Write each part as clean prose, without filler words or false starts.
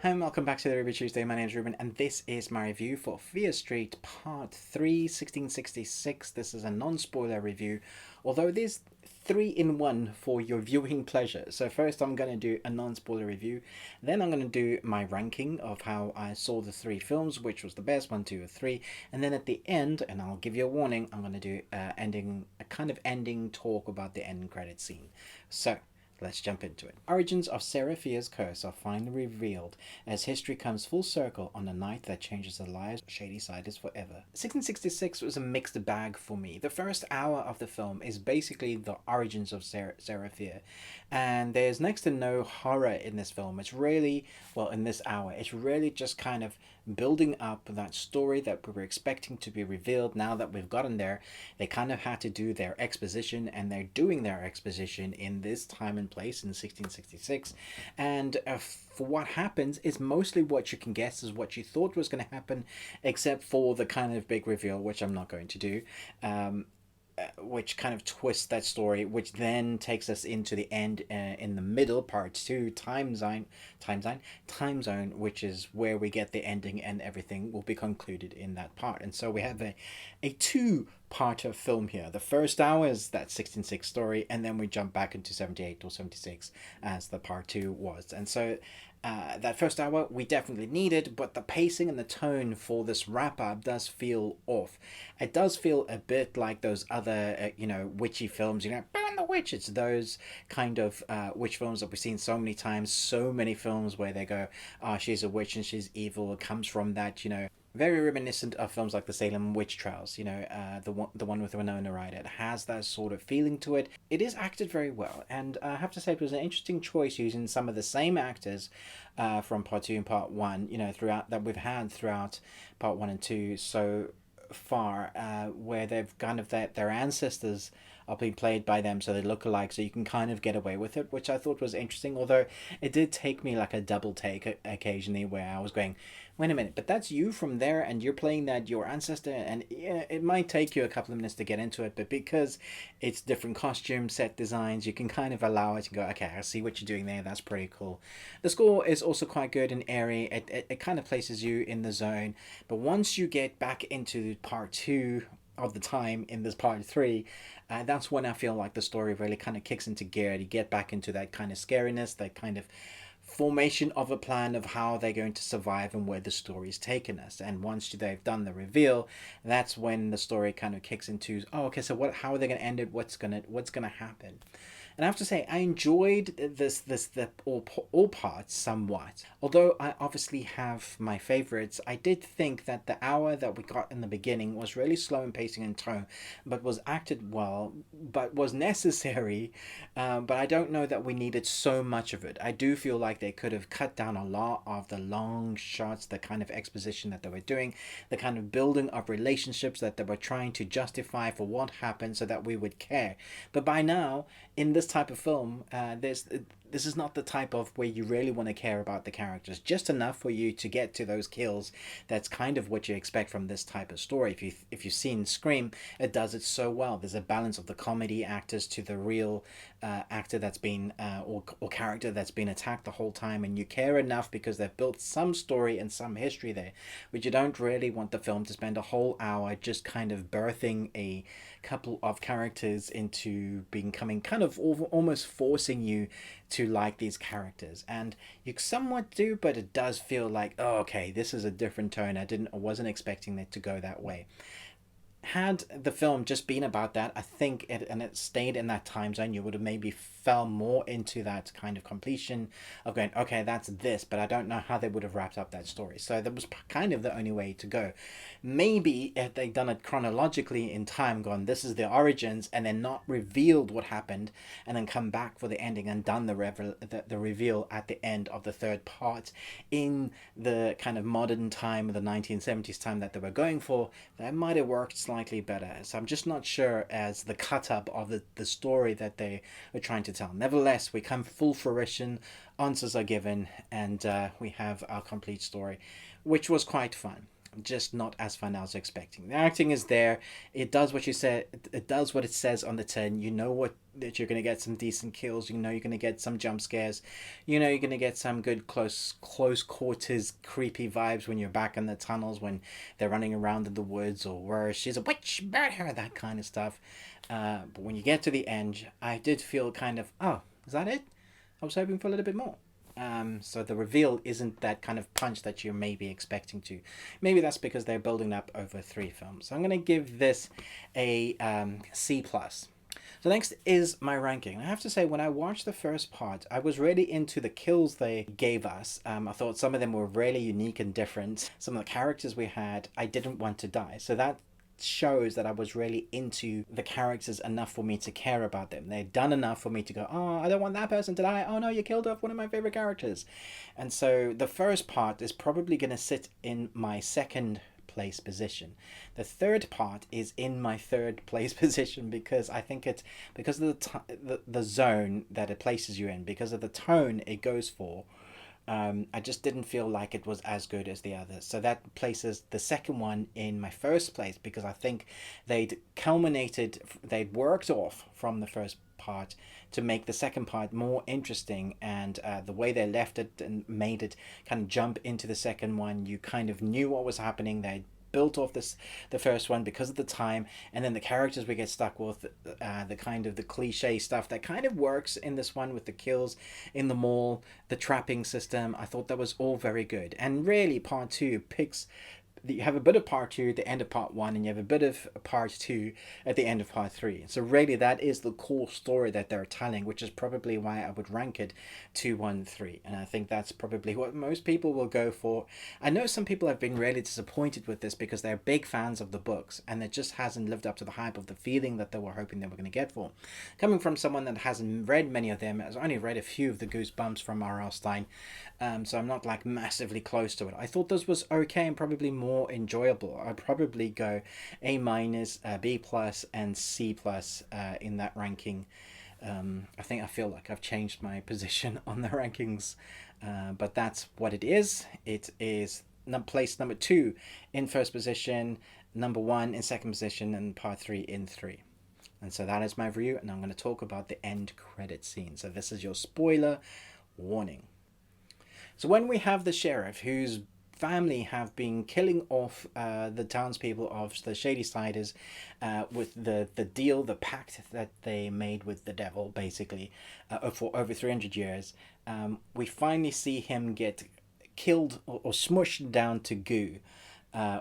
Hi and welcome back to the Review Tuesday. My name is Ruben and this is my review for Fear Street Part 3, 1666. This is a non-spoiler review, although it is 3 in 1 for your viewing pleasure. So first I'm going to do a non-spoiler review, then I'm going to do my ranking of how I saw the 3 films, which was the best, 1, 2 or 3, and then at the end, and I'll give you a warning, I'm going to do a kind of ending talk about the end credit scene. So let's jump into it. Origins of Sarah Fier's curse are finally revealed as history comes full circle on a night that changes the lives of Shadysiders forever. 1666 was a mixed bag for me. The first hour of the film is basically the origins of Sarah Fier, and there's next to no horror in this film. It's really, well, in this hour, it's really just kind of building up that story that we were expecting to be revealed. Now that we've gotten there, they kind of had to do their exposition, and they're doing their exposition in this time and place in 1666. And for what happens is mostly what you can guess is what you thought was going to happen, except for the kind of big reveal, which I'm not going to do. Which kind of twists that story, which then takes us into the end in the middle, part 2, time zone, which is where we get the ending, and everything will be concluded in that part. And so we have a two-parter film here. The first hour is that 1666 story, and then we jump back into 78 or 76 as the part 2 was. And so that first hour we definitely needed, but the pacing and the tone for this wrap-up does feel off. It does feel a bit like those other, witchy films, Burn the Witch. It's those kind of witch films that we've seen so many times, so many films where they go, oh, she's a witch and she's evil. It comes from that, very reminiscent of films like the Salem Witch Trials, the one with Winona Ryder. It has that sort of feeling to it. It is acted very well, and I have to say it was an interesting choice using some of the same actors from Part 2 and Part 1, throughout that we've had throughout Part 1 and 2 so far, where they've kind of their ancestors are being played by them, so they look alike, so you can kind of get away with it, which I thought was interesting. Although it did take me like a double take occasionally, where I was going, wait a minute, but that's you from there, and you're playing that your ancestor, and yeah, it might take you a couple of minutes to get into it, but because it's different costume set designs, you can kind of allow it and go, okay, I see what you're doing there, that's pretty cool. The score is also quite good and airy. It kind of places you in the zone, but once you get back into part 2 of the time in this part 3, that's when I feel like the story really kind of kicks into gear. You get back into that kind of scariness, that kind of formation of a plan of how they're going to survive and where the story's taken us. And once they've done the reveal, that's when the story kind of kicks into, oh, okay, so how are they going to end it? What's gonna happen? And I have to say, I enjoyed the all parts somewhat. Although I obviously have my favorites, I did think that the hour that we got in the beginning was really slow in pacing and tone, but was acted well, but was necessary. But I don't know that we needed so much of it. I do feel like they could have cut down a lot of the long shots, the kind of exposition that they were doing, the kind of building of relationships that they were trying to justify for what happened so that we would care. But by now, in this type of film, this is not the type of where you really want to care about the characters, just enough for you to get to those kills. That's kind of what you expect from this type of story. If you've seen Scream, it does it so well. There's a balance of the comedy actors to the real actor that's been or character that's been attacked the whole time, and you care enough because they've built some story and some history there, but you don't really want the film to spend a whole hour just kind of birthing a couple of characters into becoming kind of almost forcing you to like these characters. And you somewhat do, but it does feel like, oh, okay, this is a different tone. I wasn't expecting it to go that way. Had the film just been about that, I think it stayed in that time zone, you would have maybe fell more into that kind of completion of going, okay, that's this, but I don't know how they would have wrapped up that story. So that was kind of the only way to go. Maybe if they'd done it chronologically in time, gone, this is the origins, and then not revealed what happened, and then come back for the ending and done the reveal at the end of the third part in the kind of modern time, the 1970s time that they were going for, that might have worked slightly better. So I'm just not sure as the cut up of the story that they were trying to tell. Nevertheless, we come full fruition, answers are given, and we have our complete story, which was quite fun. just not as fun as I was expecting. The acting is there. It does what you said. It does what it says on the tin. You know what that you're gonna get some decent kills. You know you're gonna get some jump scares. You know you're gonna get some good close quarters creepy vibes when you're back in the tunnels when they're running around in the woods or where she's a witch, murder, that kind of stuff. But when you get to the end, I did feel kind of, oh, is that it? I was hoping for a little bit more. So the reveal isn't that kind of punch that you're maybe expecting to. Maybe that's because they're building up over 3 films. So I'm going to give this a C+. So next is my ranking. I have to say, when I watched the first part, I was really into the kills they gave us. I thought some of them were really unique and different. Some of the characters we had, I didn't want to die. So that shows that I was really into the characters enough for me to care about them. They'd done enough for me to go, oh, I don't want that person to die. Oh no, you killed off one of my favorite characters. And so the first part is probably going to sit in my second place position. The third part is in my third place position because I think it's because of the zone that it places you in, because of the tone it goes for. I just didn't feel like it was as good as the others. So that places the second one in my first place because I think they'd worked off from the first part to make the second part more interesting, and the way they left it and made it kind of jump into the second one, you kind of knew what was happening. They built off the first one because of the time, and then the characters we get stuck with, the kind of the cliche stuff that kind of works in this one with the kills in the mall, the trapping system. I thought that was all very good, and really part 2 picks. You have a bit of part 2 at the end of part 1, and you have a bit of part 2 at the end of part 3. So really that is the core story that they're telling, which is probably why I would rank it 2, 1, 3. And I think that's probably what most people will go for. I know some people have been really disappointed with this because they're big fans of the books, and it just hasn't lived up to the hype of the feeling that they were hoping they were going to get for. Coming from someone that hasn't read many of them, has only read a few of the Goosebumps from R.L. Stine, so I'm not like massively close to it. I thought this was okay and probably more enjoyable. I'd probably go A-, B+, and C+ in that ranking. I feel like I've changed my position on the rankings, but that's what it is. It is place number 2 in first position, number 1 in second position, and part 3 in 3. And so that is my review, and I'm going to talk about the end credit scene. So this is your spoiler warning. So when we have the sheriff whose family have been killing off the townspeople of the Shadysiders with the deal, the pact that they made with the devil, basically, for over 300 years, we finally see him get killed or smushed down to goo.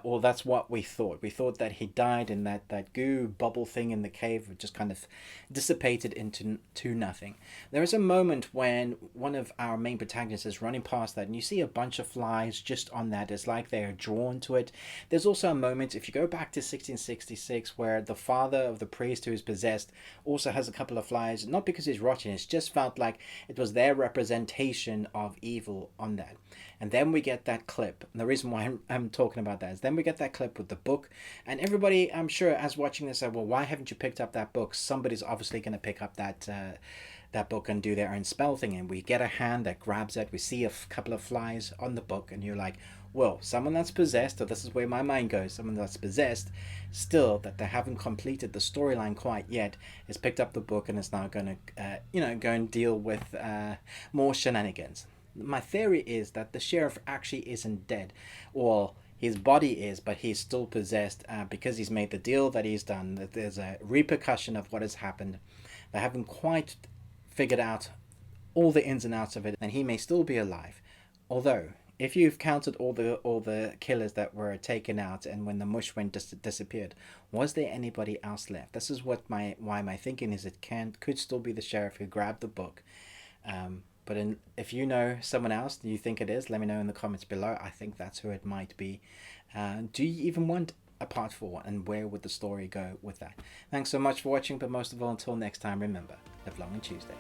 Or that's what we thought. We thought that he died and that goo bubble thing in the cave just kind of dissipated into nothing. There is a moment when one of our main protagonists is running past that and you see a bunch of flies just on that. It's like they are drawn to it. There's also a moment, if you go back to 1666, where the father of the priest who is possessed also has a couple of flies, not because he's rotten, it's just felt like it was their representation of evil on that. And then we get that clip. And the reason why I'm talking about that is then we get that clip with the book. And everybody, I'm sure, as watching this, said, well, why haven't you picked up that book? Somebody's obviously going to pick up that book and do their own spell thing. And we get a hand that grabs it. We see a couple of flies on the book. And you're like, well, someone that's possessed, or this is where my mind goes, someone that's possessed, still, that they haven't completed the storyline quite yet, has picked up the book and is now going to, go and deal with more shenanigans. My theory is that the sheriff actually isn't dead. Well, his body is, but he's still possessed because he's made the deal that he's done. That there's a repercussion of what has happened. They haven't quite figured out all the ins and outs of it, and he may still be alive. Although, if you've counted all the killers that were taken out, and when the mush went disappeared, was there anybody else left? This is what why my thinking is it could still be the sheriff who grabbed the book. But if you know someone else you think it is, let me know in the comments below. I think that's who it might be. Do you even want a part 4? And where would the story go with that? Thanks so much for watching, but most of all, until next time, remember, live long and Tuesday.